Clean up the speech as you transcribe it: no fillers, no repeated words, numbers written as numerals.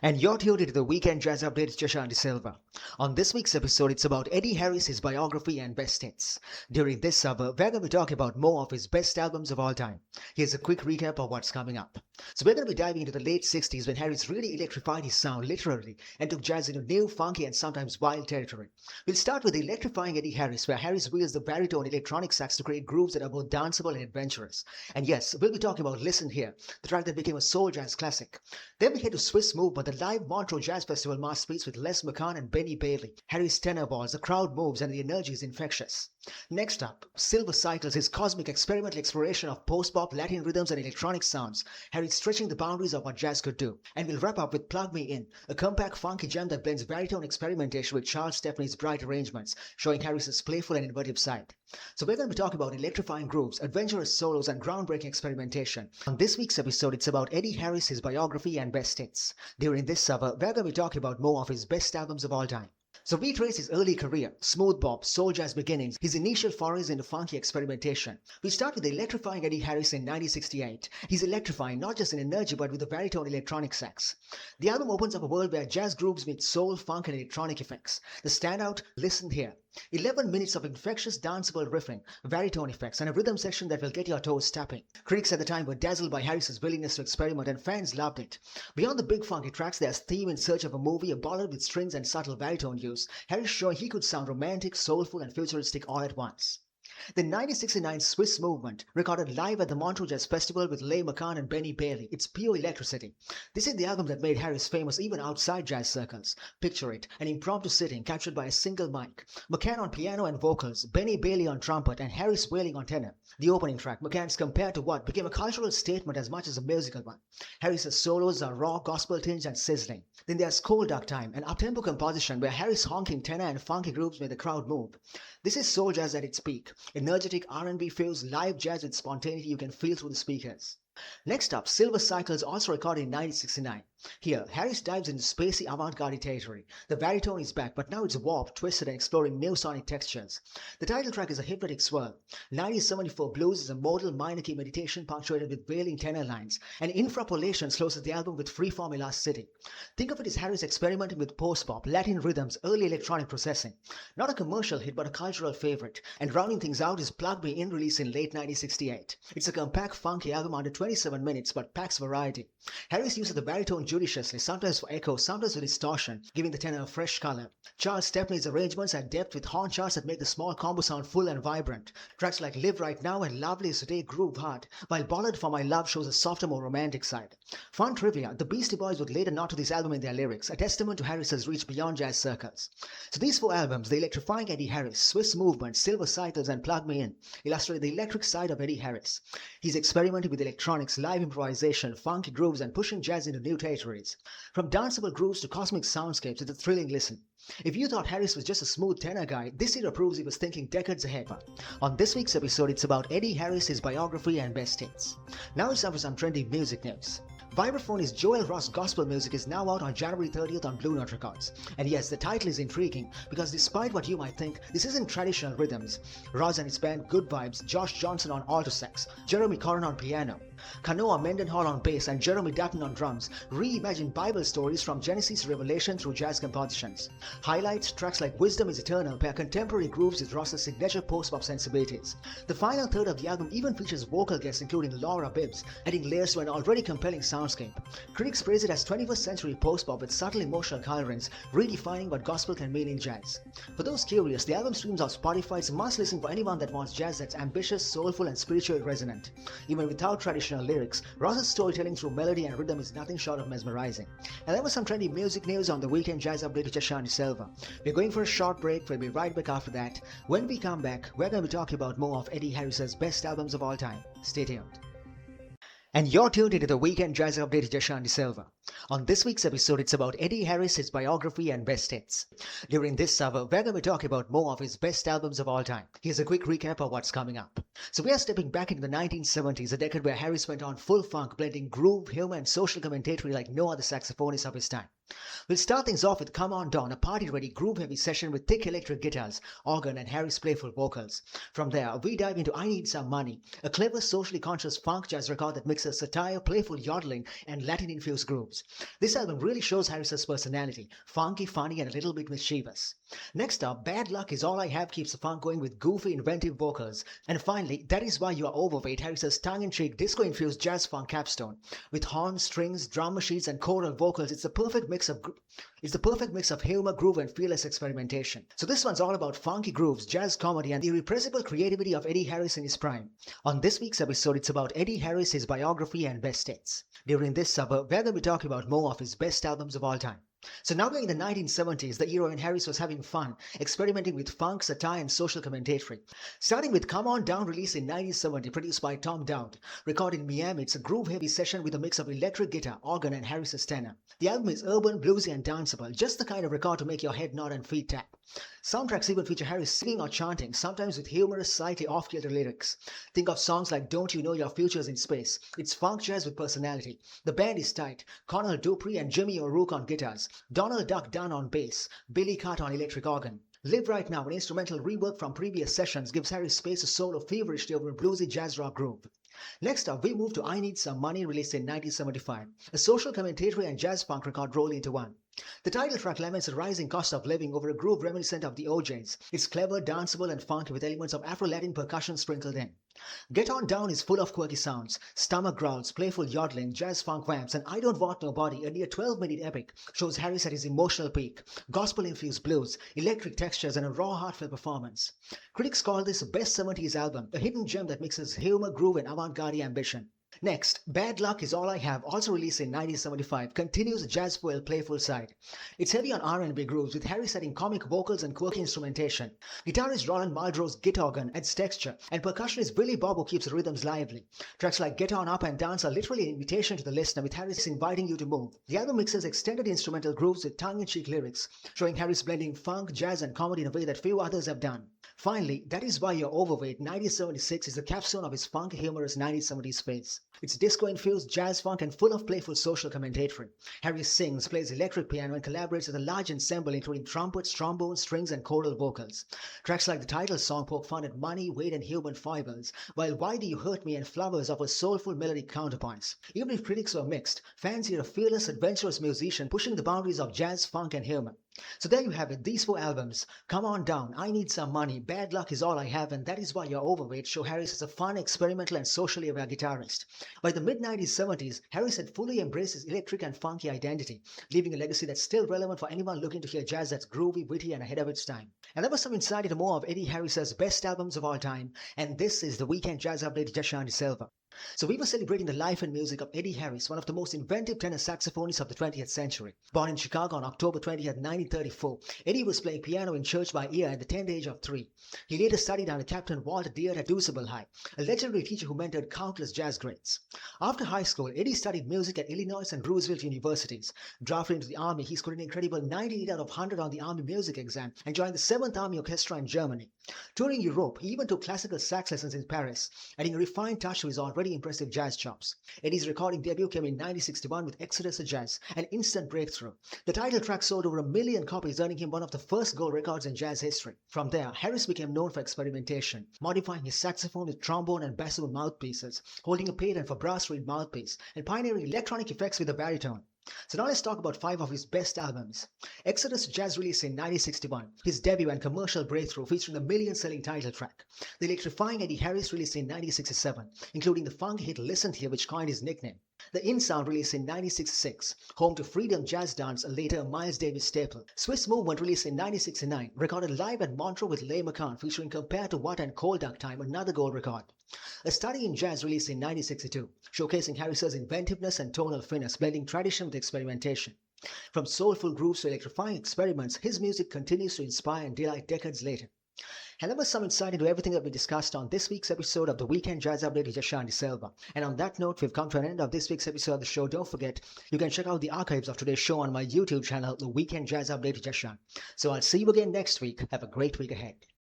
And you're tuned into the Weekend Jazz Update, Jashanti Silva. On this week's episode, it's about Eddie Harris, his biography and best hits. During this summer, we're going to be talking about more of his best albums of all time. Here's a quick recap of what's coming up. So we're going to be diving into the late 60s when Harris really electrified his sound literally and took jazz into new, funky and sometimes wild territory. We'll start with the electrifying Eddie Harris, where Harris wields the baritone electronic sax to create grooves that are both danceable and adventurous. And yes, we'll be talking about Listen Here, the track that became a soul jazz classic. Then we head to Swiss Movement, the live Montreux Jazz Festival masterpiece with Les McCann and Benny Bailey. Harry's tenor balls, the crowd moves and the energy is infectious. Next up, Silver Cycles, his cosmic experimental exploration of post-bop, Latin rhythms and electronic sounds. Harry stretching the boundaries of what jazz could do. And we'll wrap up with Plug Me In, a compact funky gem that blends baritone experimentation with Charles Stephanie's bright arrangements, showing Harris's playful and innovative side. So we're going to be talking about electrifying grooves, adventurous solos and groundbreaking experimentation. On this week's episode, it's about Eddie Harris, his biography and best hits. During this summer, we're going to be talking about more of his best albums of all time. So we trace his early career, smooth bop, soul jazz beginnings, his initial forays into funky experimentation. We start with the electrifying Eddie Harris in 1968. He's electrifying not just in energy but with the baritone electronic sax. The album opens up a world where jazz grooves meet soul, funk and electronic effects. The standout, Listen Here. 11 minutes of infectious danceable riffing, baritone effects and a rhythm section that will get your toes tapping. Critics at the time were dazzled by Harris's willingness to experiment and fans loved it. Beyond the big funky tracks, there's Theme in Search of a Movie, a ballad with strings and subtle baritone use. Harris showing he could sound romantic, soulful and futuristic all at once. The 1969 Swiss Movement, recorded live at the Montreux Jazz Festival with Les McCann and Benny Bailey. It's pure electricity. This is the album that made Harris famous even outside jazz circles. Picture it, an impromptu sitting captured by a single mic. McCann on piano and vocals, Benny Bailey on trumpet and Harris wailing on tenor. The opening track, McCann's Compared to What, became a cultural statement as much as a musical one. Harris's solos are raw, gospel-tinged and sizzling. Then there's Cold Dark Time, an up-tempo composition where Harris' honking tenor and funky grooves made the crowd move. This is soul jazz at its peak. Energetic R&B fused live jazz with spontaneity you can feel through the speakers. Next up, Silver Cycles, also recorded in 1969. Here, Harris dives into spacey avant-garde territory. The baritone is back, but now it's warped, twisted and exploring new sonic textures. The title track is a hypnotic swirl. 1974 Blues is a modal minor key meditation punctuated with wailing tenor lines, and infrapolation closes the album with freeform elasticity. Think of it as Harris experimenting with post-pop, Latin rhythms, early electronic processing. Not a commercial hit, but a cultural favorite. And rounding things out is Plug Me In, released in late 1968. It's a compact, funky album under 27 minutes, but packs variety. Harris uses the baritone judiciously, sometimes for echo, sometimes for distortion, giving the tenor a fresh color. Charles Stephanie's arrangements add depth with horn charts that make the small combo sound full and vibrant. Tracks like Live Right Now and Lovely As Today groove hard, while Ballad for My Love shows a softer, more romantic side. Fun trivia, the Beastie Boys would later nod to this album in their lyrics, a testament to Harris's reach beyond jazz circles. So these four albums, the electrifying Eddie Harris, Swiss Movement, Silver Cycles and Plug Me In, illustrate the electric side of Eddie Harris. He's experimenting with electronics, live improvisation, funky grooves and pushing jazz into new territories. From danceable grooves to cosmic soundscapes, it's a thrilling listen. If you thought Harris was just a smooth tenor guy, this era proves he was thinking decades ahead. On this week's episode, it's about Eddie Harris, his biography and best hits. Now it's time for some trendy music news. Vibraphoni's Joel Ross Gospel Music is now out on January 30th on Blue Note Records. And yes, the title is intriguing because despite what you might think, this isn't traditional rhythms. Ross and his band Good Vibes, Josh Johnson on alto sax, Jeremy Corrin on piano, Kanoa Mendenhall on bass and Jeremy Dutton on drums reimagine Bible stories from Genesis to Revelation through jazz compositions. Highlights, tracks like Wisdom is Eternal pair contemporary grooves with Ross's signature post-bop sensibilities. The final third of the album even features vocal guests including Laura Bibbs, adding layers to an already compelling soundscape. Critics praise it as 21st century post-bop with subtle emotional colorings, redefining what gospel can mean in jazz. For those curious, the album streams on Spotify. It's a must-listen for anyone that wants jazz that's ambitious, soulful and spiritually resonant. Even without traditional lyrics, Ross's storytelling through melody and rhythm is nothing short of mesmerizing. And that was some trendy music news on the Weekend Jazz Update with Jashanti Silva. We're going for a short break. We'll be right back after that. When we come back, we're going to be talking about more of Eddie Harris's best albums of all time. Stay tuned. And you're tuned into the Weekend Jazz Update with Jashanti Silva. On this week's episode, it's about Eddie Harris, his biography and best hits. During this summer, we're going to be talking about more of his best albums of all time. Here's a quick recap of what's coming up. So we are stepping back into the 1970s, a decade where Harris went on full funk, blending groove, humor and social commentary like no other saxophonist of his time. We'll start things off with Come On Dawn, a party-ready, groove-heavy session with thick electric guitars, organ and Harris' playful vocals. From there, we dive into I Need Some Money, a clever, socially conscious funk jazz record that mixes satire, playful yodeling and Latin-infused grooves. grooves. This album really shows Harris's personality, funky, funny, and a little bit mischievous. Next up, Bad Luck Is All I Have keeps the funk going with goofy, inventive vocals. And finally, That Is Why You Are Overweight, Harris's tongue-in-cheek, disco-infused jazz funk capstone. With horns, strings, drum machines, and choral vocals, it's the perfect mix of humor, groove, and fearless experimentation. So this one's all about funky grooves, jazz comedy, and the irrepressible creativity of Eddie Harris in his prime. On this week's episode, it's about Eddie Harris, his biography, and best hits. During this suburb, we're going to be talking about more of his best albums of all time. So now we're in the 1970s, the era when Harris was having fun, experimenting with funk, satire, and social commentary. Starting with Come On Down, released in 1970, produced by Tom Dowd. Recorded in Miami, it's a groove-heavy session with a mix of electric guitar, organ, and Harris's tenor. The album is urban, bluesy, and danceable, just the kind of record to make your head nod and feet tap. Soundtracks even feature Harris singing or chanting, sometimes with humorous, slightly off-kilter lyrics. Think of songs like Don't You Know Your Future's in Space. It's funk jazz with personality. The band is tight. Cornel Dupree and Jimmy O'Rourke on guitars. Donald Duck Dunn on bass. Billy Carter on electric organ. Live Right Now, an instrumental rework from previous sessions, gives Harris space to solo feverishly over a bluesy jazz rock groove. Next up, we move to I Need Some Money, released in 1975. A social commentary and jazz funk record rolled into one. The title track laments the rising cost of living over a groove reminiscent of the OJ's. It's clever, danceable, and funky with elements of Afro-Latin percussion sprinkled in. Get On Down is full of quirky sounds, stomach growls, playful yodeling, jazz funk vamps, and I Don't Want Nobody, a near 12-minute epic, shows Harris at his emotional peak. Gospel-infused blues, electric textures, and a raw, heartfelt performance. Critics call this a best 70s album, a hidden gem that mixes humor, groove, and avant-garde ambition. Next, Bad Luck Is All I Have, also released in 1975, continues the jazz-fueled playful side. It's heavy on R&B grooves, with Harris adding comic vocals and quirky instrumentation. Guitarist Roland Muldrow's git organ adds texture, and percussionist Billy Bobo keeps the rhythms lively. Tracks like Get On Up and Dance are literally an invitation to the listener, with Harris inviting you to move. The album mixes extended instrumental grooves with tongue-in-cheek lyrics, showing Harris blending funk, jazz, and comedy in a way that few others have done. Finally, That Is Why You're Overweight, 1976, is the capstone of his funky, humorous 1970s phase. It's disco-infused jazz funk and full of playful social commentary. Harris sings, plays electric piano, and collaborates with a large ensemble including trumpets, trombones, strings, and choral vocals. Tracks like the title song poke fun at money, weight, and human foibles, while Why Do You Hurt Me and Flowers offer soulful melodic counterpoints. Even if critics were mixed, fans hear a fearless, adventurous musician pushing the boundaries of jazz, funk, and humor. So there you have it, these 4 albums, Come On Down, I Need Some Money, Bad Luck Is All I Have, and That Is Why You're Overweight, show Harris as a fun, experimental, and socially aware guitarist. By the mid-1970s, Harris had fully embraced his electric and funky identity, leaving a legacy that's still relevant for anyone looking to hear jazz that's groovy, witty, and ahead of its time. And that was some insight into more of Eddie Harris's best albums of all time, and this is the Weekend Jazz Update with Jashanti Silva. So we were celebrating the life and music of Eddie Harris, one of the most inventive tenor saxophonists of the 20th century. Born in Chicago on October 20th, 1934, Eddie was playing piano in church by ear at the tender age of 3. He later studied under Captain Walt Deere at Deuceable High, a legendary teacher who mentored countless jazz greats. After high school, Eddie studied music at Illinois and Roosevelt universities. Drafted into the Army, he scored an incredible 98 out of 100 on the Army music exam and joined the 7th Army Orchestra in Germany. Touring Europe, he even took classical sax lessons in Paris, adding a refined touch to his already impressive jazz chops. Eddie's recording debut came in 1961 with Exodus of Jazz, an instant breakthrough. The title track sold over 1 million copies, earning him one of the first gold records in jazz history. From there, Harris became known for experimentation, modifying his saxophone with trombone and bassoon mouthpieces, holding a patent for brass reed mouthpiece, and pioneering electronic effects with the baritone. So now let's talk about 5 of his best albums. Exodus Jazz, released in 1961, his debut and commercial breakthrough, featuring the million-selling title track. The electrifying Eddie Harris, released in 1967, including the funk hit Listen Here, which coined his nickname. The In Sound, released in 1966, home to Freedom Jazz Dance, a later Miles Davis staple. Swiss Movement, released in 1969, recorded live at Montreux with Les McCann, featuring Compare to What and Cold Duck Time, another gold record. A Study in Jazz, released in 1962, showcasing Harris's inventiveness and tonal finesse, blending tradition with experimentation. From soulful grooves to electrifying experiments, his music continues to inspire and delight decades later. And that was some insight into everything that we discussed on this week's episode of the Weekend Jazz Update with Jashanti Silva. And on that note, we've come to an end of this week's episode of the show. Don't forget, you can check out the archives of today's show on my YouTube channel, the Weekend Jazz Update with Jashan. So I'll see you again next week. Have a great week ahead.